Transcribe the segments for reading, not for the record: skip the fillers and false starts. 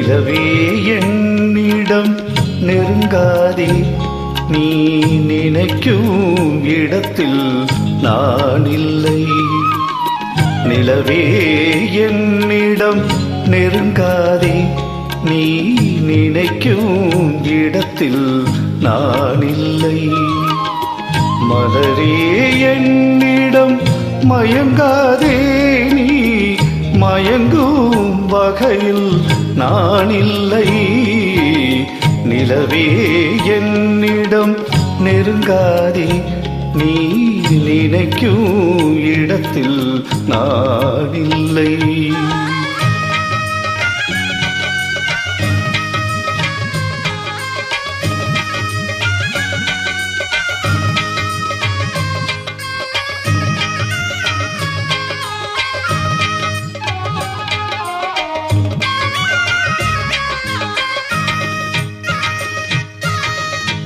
நிலவே என்னிடம் நெருங்காதே, நீ நினைக்கும் இடத்தில் நான் இல்லை. நிலவே என்னிடம் நெருங்காதே, நீ நினைக்கும் இடத்தில் நான் இல்லை. மலரே என்னிடம் மயங்காதே, நீ மயங்கும் வகையில் நான் இல்லை. நிலவே என்னிடம் நெருங்காதே, நீ நினைக்கும் இடத்தில் நான் இல்லை.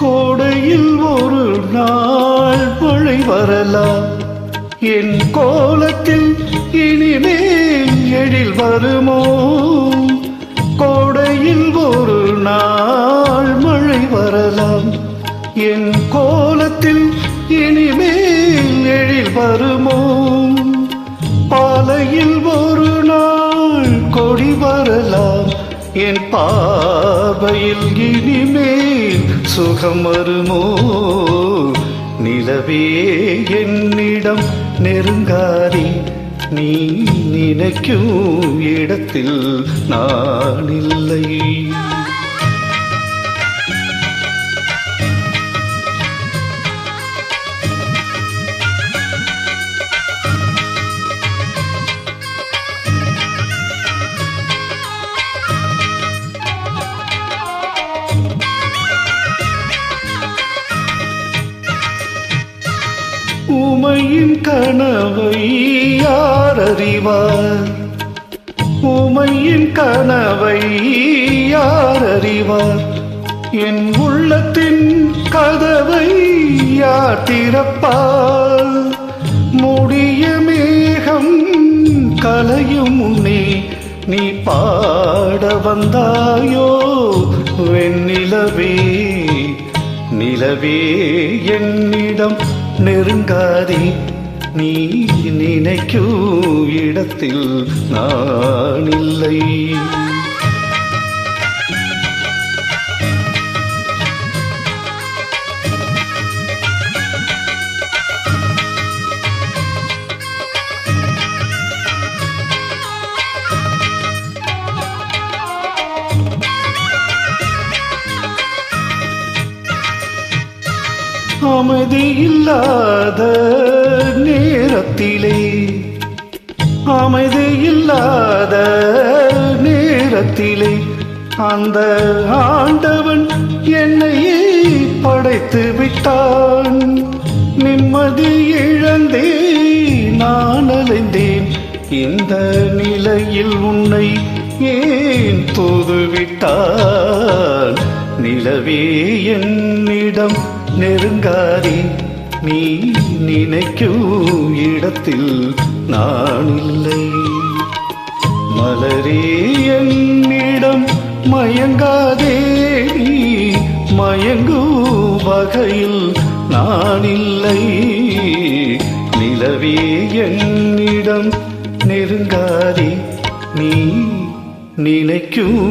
கோடையில் ஒரு நாள் மழை வரலாம், என் கோலத்தில் இனிமேல் எழில் வருமோ? கோடையில் ஒரு நாள் மழை வரலாம், என் கோலத்தில் இனிமேல் எழில் வருமோ? பாலையில் ஒரு நாள் கொடி வரலாம், என் பார்வையில் இனிமேல் சுகம் வருமோ? நிலவே என்னிடம் நெருங்காதே, நீ நினைக்கும் இடத்தில் நான் இல்லை. உமையின் கனவை யார் அறிவார்? உமையின் கனவை யார் அறிவார்? என் உள்ளத்தின் கதவை யார் திறப்பார்? முடிய மேகம் கலையும் முன்னே நீ பாட வந்தாயோ வெண்ணிலவே? நிலவே என்னிடம் நெருங்காதே, நீ நினைக்கும் இடத்தில் நான் இல்லை. அமைதியில்லாத நேரத்திலே, அமைதியில்லாத நேரத்திலே அந்த ஆண்டவன் என்னையே படைத்து விட்டான். நிம்மதி இழந்தே நான் அலைந்தேன், இந்த நிலையில் உன்னை ஏன் தூதுவிட்டான்? நிலவே என்னிடம் நெருங்காதே, நீ நினைக்கும் இடத்தில் நான் இல்லை. மலரே என்னிடம் மயங்காதே, நீ மயங்கும் வகையில் நான் இல்லை. நிலவே என்னிடம் நெருங்காதே, நீ நினைக்கும்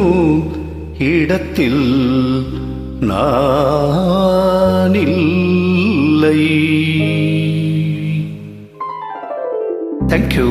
இடத்தில் நான் இல்லை. Thank you.